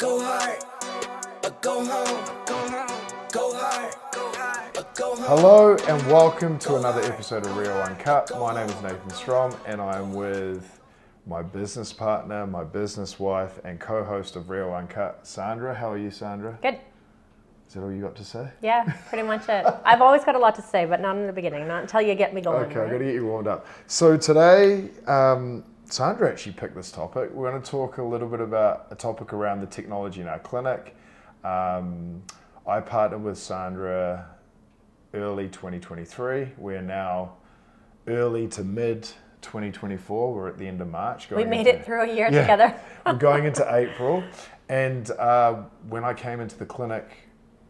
Go hard, or go home. Go hard, or go home. Hello and welcome to another episode of RIO Uncut. My name is Nathan Strom and I'm with my business partner, my business wife and co-host of RIO Uncut, Sandra. How are you, Sandra? Good. Is that all you got to say? Yeah, pretty much it. I've always got a lot to say, but not in the beginning, not until you get me going. Okay, right? I've got to get you warmed up. So today, Sandra actually picked this topic. We're going to talk a little bit about a topic around the technology in our clinic. I partnered with Sandra early 2023. We're now early to mid 2024. We're at the end of March. We made it through a year together. We're going into April. And when I came into the clinic,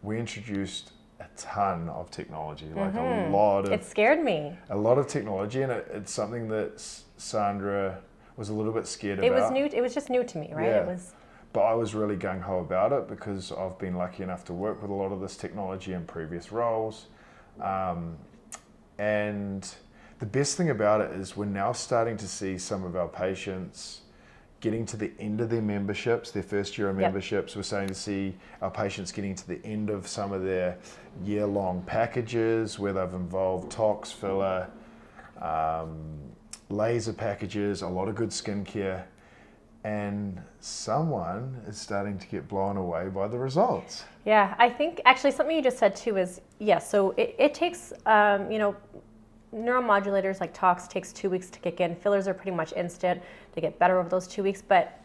we introduced a ton of technology, like a lot of... It scared me. A lot of technology, and it's something that Sandra was a little bit scared about. It was new. It was just new to me, right? Yeah. It was. But I was really gung-ho about it because I've been lucky enough to work with a lot of this technology in previous roles. And the best thing about it is we're now starting to see some of our patients getting to the end of their memberships, their first year of memberships. We're starting to see our patients getting to the end of some of their year-long packages where they've involved tox, filler, laser packages, a lot of good skincare. And someone is starting to get blown away by the results. Yeah, I think actually something you just said too is, yes, so it takes, neuromodulators like tox takes 2 weeks to kick in. Fillers are pretty much instant. They get better over those 2 weeks. But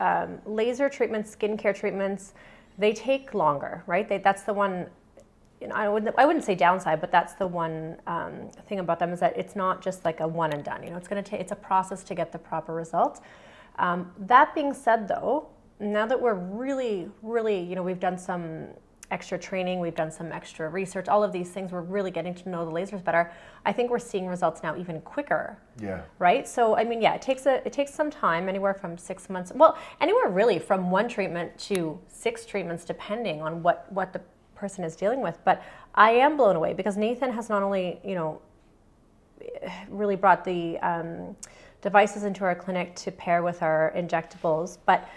laser treatments, skincare treatments, they take longer, right? That's the one, I wouldn't say downside, but that's the one thing about them is that it's not just like a one and done. It's going to take, it's a process to get the proper result. That being said, though, now that we're really, we've done some extra training, we've done some extra research, all of these things, we're really getting to know the lasers better. I think we're seeing results now even quicker. Yeah. Right? So, I mean, yeah, it takes some time, anywhere from 6 months, well, anywhere really from 1 treatment to 6 treatments, depending on what the person is dealing with. But I am blown away because Nathan has not only, really brought the devices into our clinic to pair with our injectables, but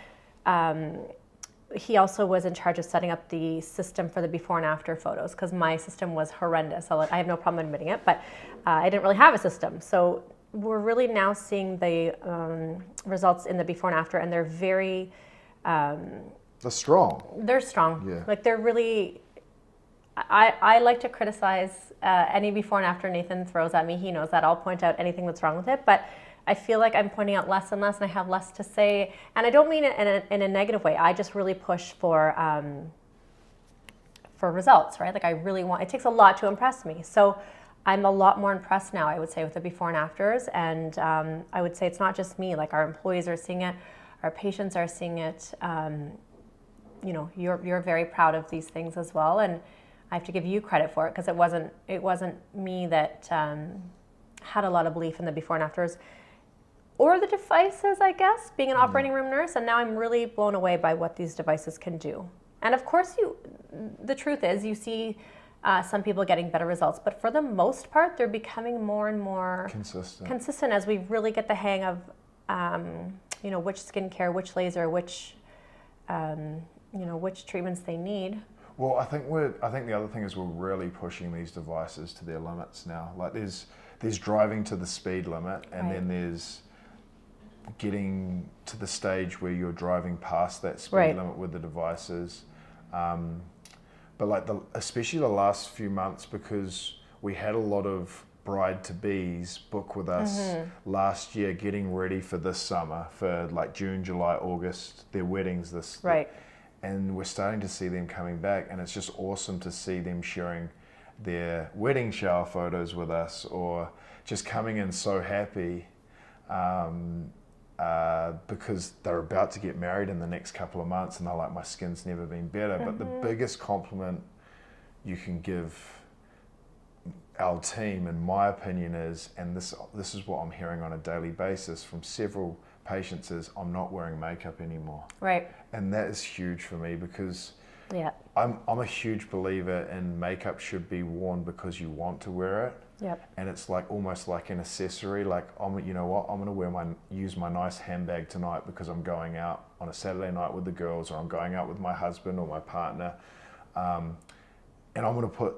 he also was in charge of setting up the system for the before and after photos because my system was horrendous. I have no problem admitting it, but I didn't really have a system. So we're really now seeing the results in the before and after, and they're very... they're strong. They're strong. Yeah. Like they're really... I like to criticize any before and after Nathan throws at me. He knows that. I'll point out anything that's wrong with it, but I feel like I'm pointing out less and less, and I have less to say. And I don't mean it in a negative way. I just really push for results, right? Like I really want. It takes a lot to impress me. So I'm a lot more impressed now, I would say, with the before and afters. And I would say it's not just me. Like our employees are seeing it, our patients are seeing it. You're very proud of these things as well, and I have to give you credit for it because it wasn't me that had a lot of belief in the before and afters. Or the devices, I guess, being an operating room nurse, and now I'm really blown away by what these devices can do. And of course, the truth is, you see some people getting better results, but for the most part, they're becoming more and more consistent as we really get the hang of, which skincare, which laser, which treatments they need. Well, I think the other thing is we're really pushing these devices to their limits now. Like there's driving to the speed limit, and then there's getting to the stage where you're driving past that speed limit with the devices. But like especially the last few months, because we had a lot of bride-to-bees book with us last year, getting ready for this summer, for like June, July, August, their weddings and we're starting to see them coming back, and it's just awesome to see them sharing their wedding shower photos with us, or just coming in so happy because they're about to get married in the next couple of months, and they're like, my skin's never been better. But the biggest compliment you can give our team, in my opinion, is, and this is what I'm hearing on a daily basis from several patients, is I'm not wearing makeup anymore. Right. And that is huge for me because I'm a huge believer in makeup should be worn because you want to wear it. Yep. And it's like almost like an accessory. Like, you know what, I'm going to use my nice handbag tonight because I'm going out on a Saturday night with the girls, or I'm going out with my husband or my partner, and I'm going to put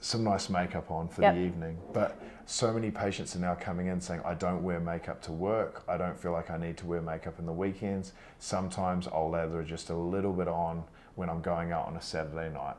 some nice makeup on for the evening. But so many patients are now coming in saying, I don't wear makeup to work. I don't feel like I need to wear makeup in the weekends. Sometimes I'll lather just a little bit on when I'm going out on a Saturday night.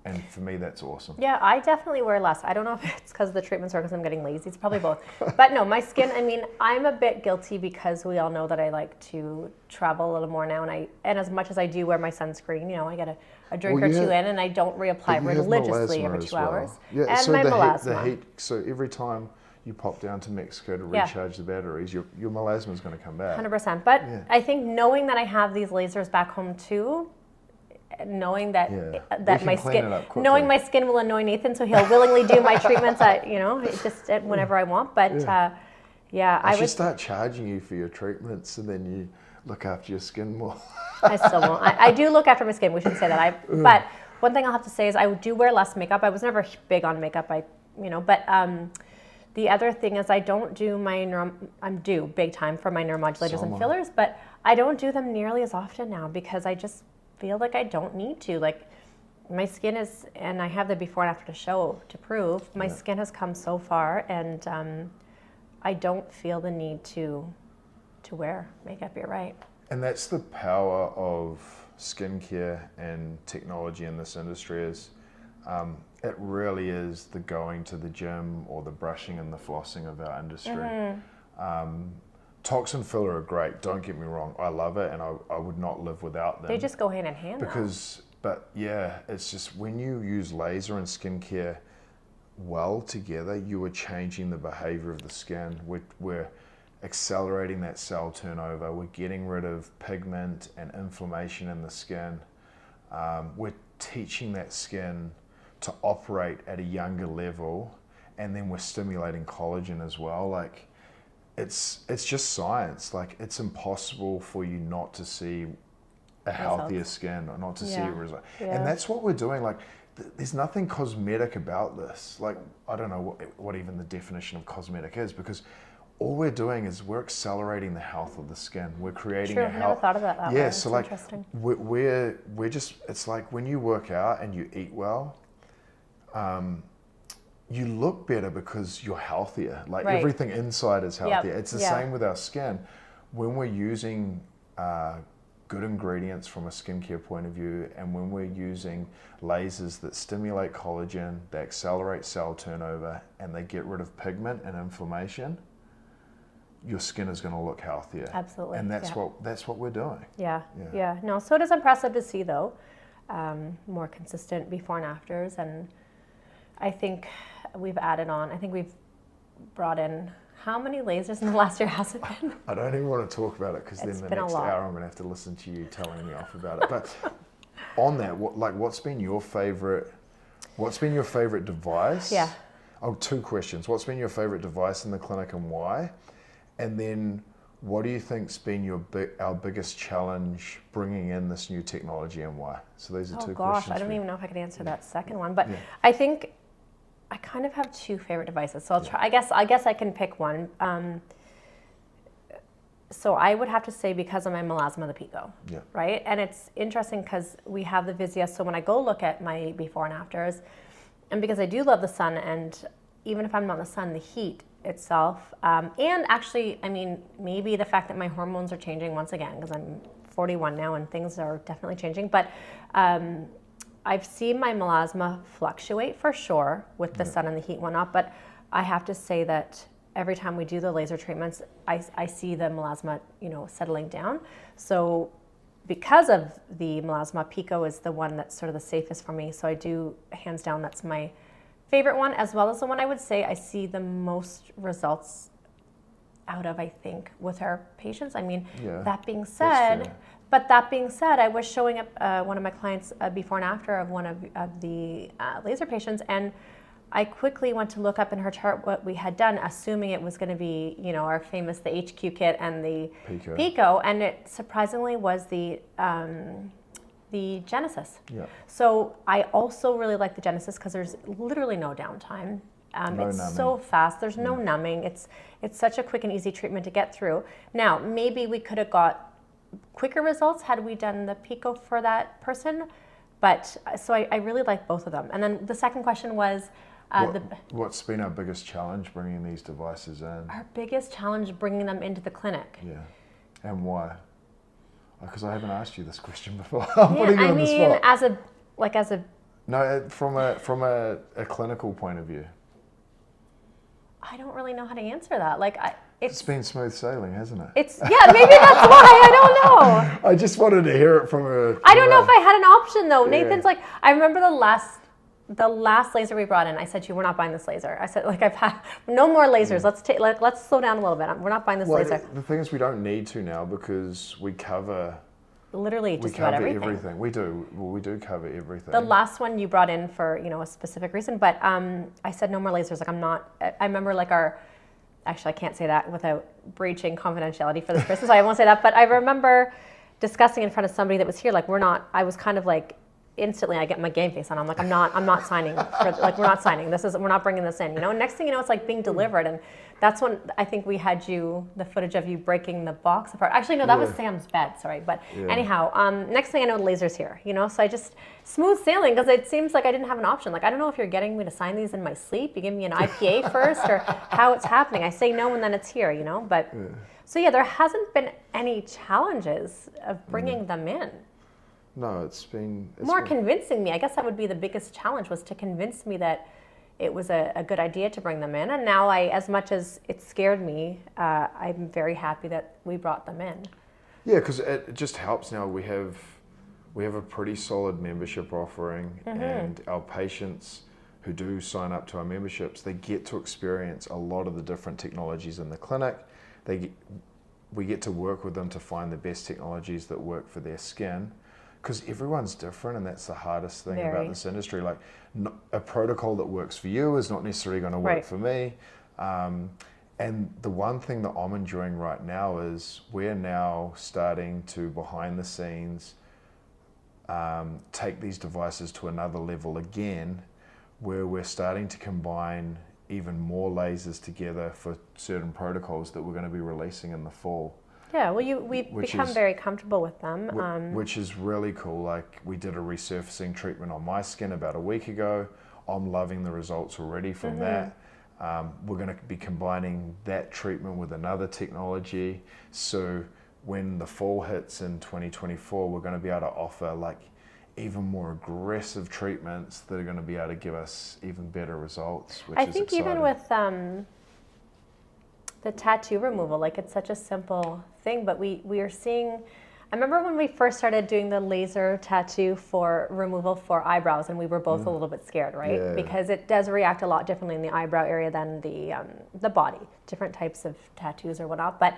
And for me, that's awesome. Yeah, I definitely wear less. I don't know if it's because the treatments or because I'm getting lazy. It's probably both. But no, my skin, I mean, I'm a bit guilty because we all know that I like to travel a little more now. And as much as I do wear my sunscreen, you know, I get a drink or two in, and I don't reapply religiously every 2 hours. Yeah, and so my melasma. the heat, so every time you pop down to Mexico to recharge the batteries, your melasma is going to come back. 100%. But I think knowing that I have these lasers back home too, knowing that my skin will annoy Nathan, so he'll willingly do my treatments at, you know, just at whenever I want. But I should start charging you for your treatments, and then you look after your skin more. I still won't. I do look after my skin. We shouldn't say that. But one thing I'll have to say is I do wear less makeup. I was never big on makeup. But the other thing is I don't do I'm due big time for my neuromodulators and fillers, but I don't do them nearly as often now because I just feel like I don't need to. Like, my skin is, and I have the before and after to show to prove, my skin has come so far, and I don't feel the need to wear makeup. You're right. And that's the power of skincare and technology in this industry is it really is the going to the gym or the brushing and the flossing of our industry. Toxin filler are great, don't get me wrong. I love it, and I would not live without them. They just go hand in hand. But yeah, it's just when you use laser and skincare well together, you are changing the behavior of the skin. We're accelerating that cell turnover. We're getting rid of pigment and inflammation in the skin. We're teaching that skin to operate at a younger level, and then we're stimulating collagen as well. Like, it's just science. Like, it's impossible for you not to see a healthier skin or not to see a result. And that's what we're doing. Like, there's nothing cosmetic about this. Like, I don't know what even the definition of cosmetic is, because all we're doing is we're accelerating the health of the skin. We're creating a health. Never thought of that way. Yeah, That's so like interesting. we're just, it's like when you work out and you eat well, you look better because you're healthier. Like, everything inside is healthier. It's the same with our skin. When we're using good ingredients from a skincare point of view, and when we're using lasers that stimulate collagen, they accelerate cell turnover, and they get rid of pigment and inflammation, your skin is going to look healthier. Absolutely. And that's what we're doing. Yeah. No, so it is impressive to see, though, more consistent before and afters. And I think we've added on, I think we've brought in, how many lasers in the last year has it been? I don't even want to talk about it, because then the next hour I'm going to have to listen to you telling me off about it. But on that, what's been your favorite device? Yeah. Oh, 2 questions. What's been your favorite device in the clinic and why? And then what do you think's been our biggest challenge bringing in this new technology, and why? So these are 2 questions. Oh gosh, I don't even know if I could answer that second one, but I think I kind of have 2 favorite devices. So I'll try. I guess I can pick one. So I would have to say, because of my melasma, the Pico. Yeah. Right, and it's interesting because we have the Visia. So when I go look at my before and afters, and because I do love the sun, and even if I'm not in the sun, the heat itself, and actually, I mean, maybe the fact that my hormones are changing once again, because I'm 41 now and things are definitely changing, but I've seen my melasma fluctuate for sure with the sun and the heat and whatnot, but I have to say that every time we do the laser treatments, I see the melasma, settling down. So because of the melasma, Pico is the one that's sort of the safest for me. So I do, hands down, that's my favorite one, as well as the one I would say I see the most results out of, I think, with our patients. I mean, that being said, I was showing up one of my clients before and after of one of the laser patients, and I quickly went to look up in her chart what we had done, assuming it was going to be, our famous, the HQ kit and the Pico, and it surprisingly was the Genesis. Yeah. So I also really like the Genesis because there's literally no downtime. No It's numbing. so fast. There's no numbing. It's such a quick and easy treatment to get through. Now, maybe we could have got quicker results had we done the Pico for that person. But so I really like both of them. And then the second question was, What's been our biggest challenge bringing these devices in? our biggest challenge bringing them into the clinic. Yeah, and why? Because I haven't asked you this question before. I'm putting you I on the mean, spot. as a, No, from a clinical point of view. I don't really know how to answer that. It's been smooth sailing, hasn't it? Maybe that's why, I don't know. I just wanted to hear it from a... I don't know if I had an option though. Yeah. Nathan's like, I remember the last laser we brought in, I said to you, we're not buying this laser. I said, I've had no more lasers. Let's slow down a little bit. We're not buying this laser. The thing is, we don't need to now because we cover... Literally just about everything. We do. Well, we do cover everything. The last one you brought in for, a specific reason, but I said no more lasers. I remember actually I can't say that without breaching confidentiality for this person, so I won't say that, but I remember discussing in front of somebody that was here, I was kind of instantly I get my game face on. I'm like, I'm not signing for, we're not signing. We're not bringing this in, Next thing you know, it's being delivered. And that's when I think we had the footage of you breaking the box apart. Actually, no, that was Sam's bed, sorry. But anyhow, next thing I know, the laser's here, So I just smooth sailing because it seems like I didn't have an option. I don't know if you're getting me to sign these in my sleep. You give me an IPA first or how it's happening. I say no and then it's here, But so there hasn't been any challenges of bringing them in. No, it's been Convincing me. I guess that would be the biggest challenge, was to convince me that it was a good idea to bring them in. And now as much as it scared me, I'm very happy that we brought them in. Yeah, because it just helps now. We have a pretty solid membership offering, and our patients who do sign up to our memberships, they get to experience a lot of the different technologies in the clinic. We get to work with them to find the best technologies that work for their skin. Because everyone's different, and that's the hardest thing about this industry. A protocol that works for you is not necessarily going to work for me. And the one thing that I'm enjoying right now is we're now starting to, behind the scenes, take these devices to another level again, where we're starting to combine even more lasers together for certain protocols that we're going to be releasing in the fall. Yeah, well, we've become very comfortable with them. Which is really cool. We did a resurfacing treatment on my skin about a week ago. I'm loving the results already from that. We're going to be combining that treatment with another technology. So when the fall hits in 2024, we're going to be able to offer even more aggressive treatments that are going to be able to give us even better results, which I is think exciting. even with the tattoo removal, it's such a simple thing, but we are seeing, I remember when we first started doing the laser tattoo for removal for eyebrows, and we were both a little bit scared, right? Yeah. Because it does react a lot differently in the eyebrow area than the body, different types of tattoos or whatnot. But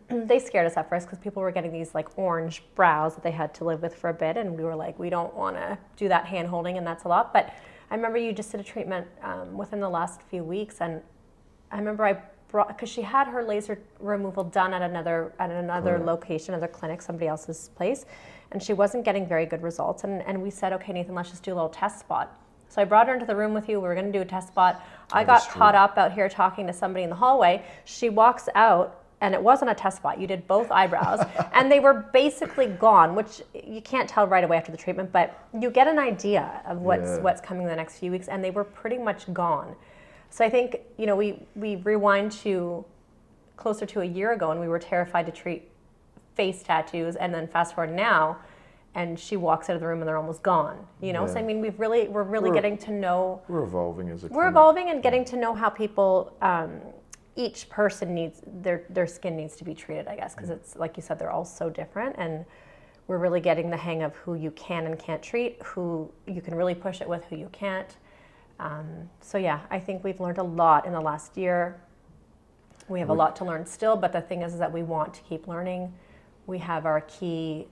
they scared us at first because people were getting these orange brows that they had to live with for a bit, and we were like, we don't want to do that hand holding, and that's a lot. But I remember you just did a treatment within the last few weeks, and I remember because she had her laser removal done at another location, another clinic, somebody else's place, and she wasn't getting very good results. And we said, okay, Nathan, let's just do a little test spot. So I brought her into the room with you. We were going to do a test spot. I got caught up out here talking to somebody in the hallway. She walks out, and it wasn't a test spot. You did both eyebrows, and they were basically gone, which you can't tell right away after the treatment, but you get an idea of what's coming in the next few weeks, and they were pretty much gone. So I think, we rewind to closer to a year ago, and we were terrified to treat face tattoos, and then fast forward now, and she walks out of the room and they're almost gone. So I mean, we're really getting to know. We're evolving as a We're evolving and getting to know how people, each person needs their skin needs to be treated, I guess, because it's like you said, they're all so different, and we're really getting the hang of who you can and can't treat, who you can really push it with, who you can't. So yeah, I think we've learned a lot in the last year. We have a lot to learn still, but the thing is that we want to keep learning. We have our key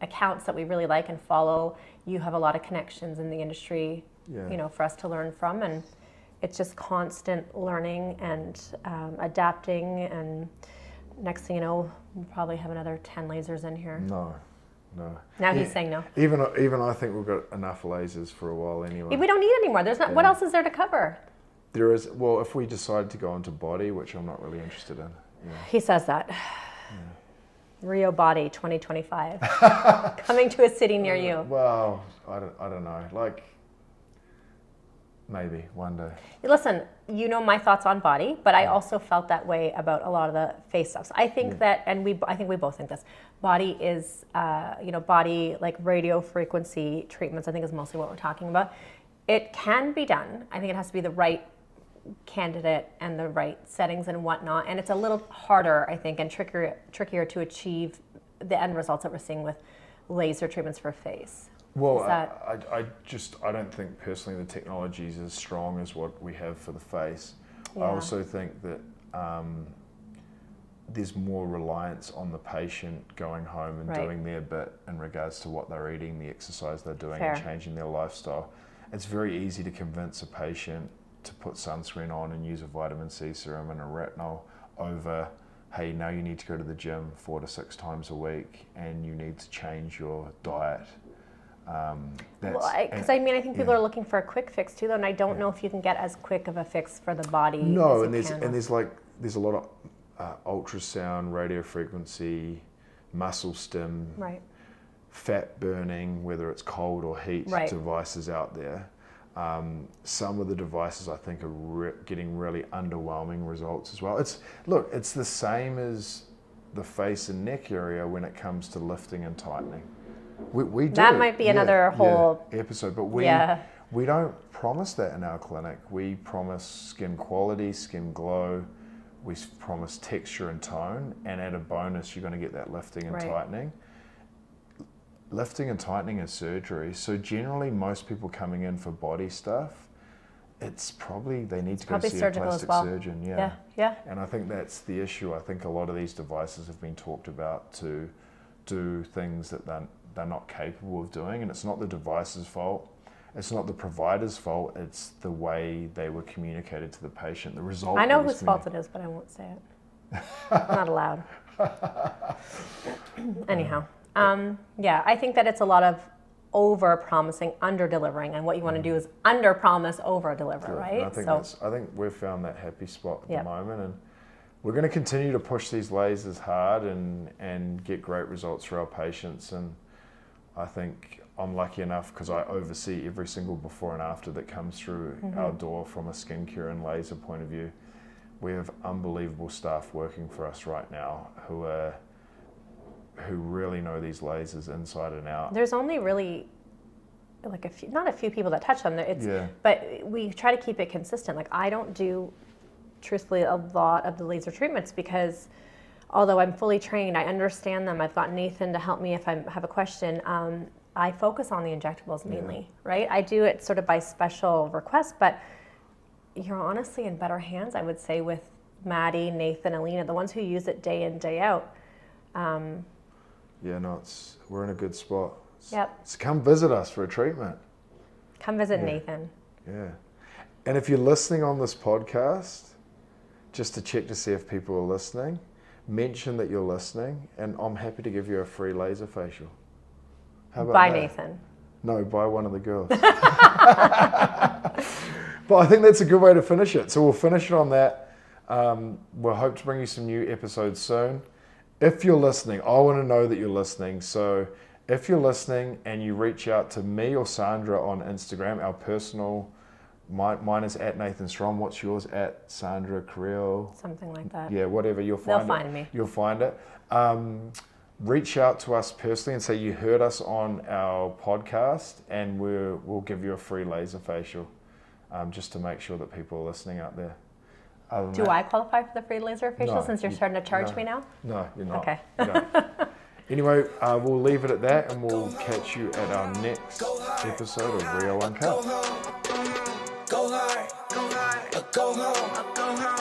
accounts that we really like and follow. You have a lot of connections in the industry, for us to learn from, and it's just constant learning and adapting. And next thing you know, we'll probably have another 10 lasers in here. No, No. Now he's saying no. Even I think we've got enough lasers for a while anyway. We don't need any more. There's not. What else is there to cover? There is. Well, if we decide to go into body, which I'm not really interested in. Yeah. He says that. RIO Body 2025 coming to a city near you. Well, I don't know. Like, maybe one day. Listen, you know my thoughts on body, but I also felt that way about a lot of the face stuff. So I think that, and I think we both think this. Body is, body like radio frequency treatments. I think is mostly what we're talking about. It can be done. I think it has to be the right candidate and the right settings and whatnot, and it's a little harder, I think, and trickier to achieve the end results that we're seeing with laser treatments for face. Well, I don't think personally the technology is as strong as what we have for the face. Yeah. I also think that there's more reliance on the patient going home and doing their bit in regards to what they're eating, the exercise they're doing, and changing their lifestyle. It's very easy to convince a patient to put sunscreen on and use a vitamin C serum and a retinol over, hey, now you need to go to the gym 4 to 6 times a week and you need to change your diet. Because I think people are looking for a quick fix too, though, and I don't know if you can get as quick of a fix for the body. No, as there's a lot of ultrasound, radio frequency, muscle stim, fat burning, whether it's cold or heat devices out there. Some of the devices I think are getting really underwhelming results as well. It's the same as the face and neck area when it comes to lifting and tightening. We do. That might be another whole episode, but we don't promise that in our clinic. We promise skin quality, skin glow. We promise texture and tone, and at a bonus, you're going to get that lifting and tightening. Lifting and tightening is surgery, so generally most people coming in for body stuff, it's probably they need to go see a plastic surgeon. Yeah. And I think that's the issue. I think a lot of these devices have been talked about to do things that they're not capable of doing, and it's not the device's fault. It's not the provider's fault. It's the way they were communicated to the patient. The result. I know whose fault it is, but I won't say it. I'm not allowed. Anyhow. I think that it's a lot of over-promising, under-delivering, and what you want to do is under-promise, over-deliver, right? I think we've found that happy spot at the moment, and we're going to continue to push these lasers hard and get great results for our patients. And I think I'm lucky enough because I oversee every single before and after that comes through our door from a skincare and laser point of view. We have unbelievable staff working for us right now who really know these lasers inside and out. There's only really not a few people that touch them. But we try to keep it consistent. Like, I don't do, truthfully, a lot of the laser treatments because although I'm fully trained, I understand them. I've got Nathan to help me if I have a question. I focus on the injectables mainly, right? I do it sort of by special request, but you're honestly in better hands, I would say, with Maddie, Nathan, Alina, the ones who use it day in, day out. We're in a good spot. So come visit us for a treatment. Come visit Nathan. Yeah. And if you're listening on this podcast, just to check to see if people are listening, mention that you're listening, and I'm happy to give you a free laser facial. How about that? Nathan. No, by one of the girls. But I think that's a good way to finish it. So we'll finish it on that. We'll hope to bring you some new episodes soon. If you're listening, I want to know that you're listening. So if you're listening and you reach out to me or Sandra on Instagram, our personal, mine is at Nathan Strom. What's yours? At Sandra Carrillo? Something like that. Yeah, whatever. They'll find me. You'll find it. Reach out to us personally and say you heard us on our podcast, and we'll give you a free laser facial, just to make sure that people are listening out there. Do I qualify for the free laser facial since you're starting to charge me now? No, you're not. Okay. Anyway, we'll leave it at that, and we'll catch you at our next episode of RIO Uncut. Go hard, go hard, go home, go home.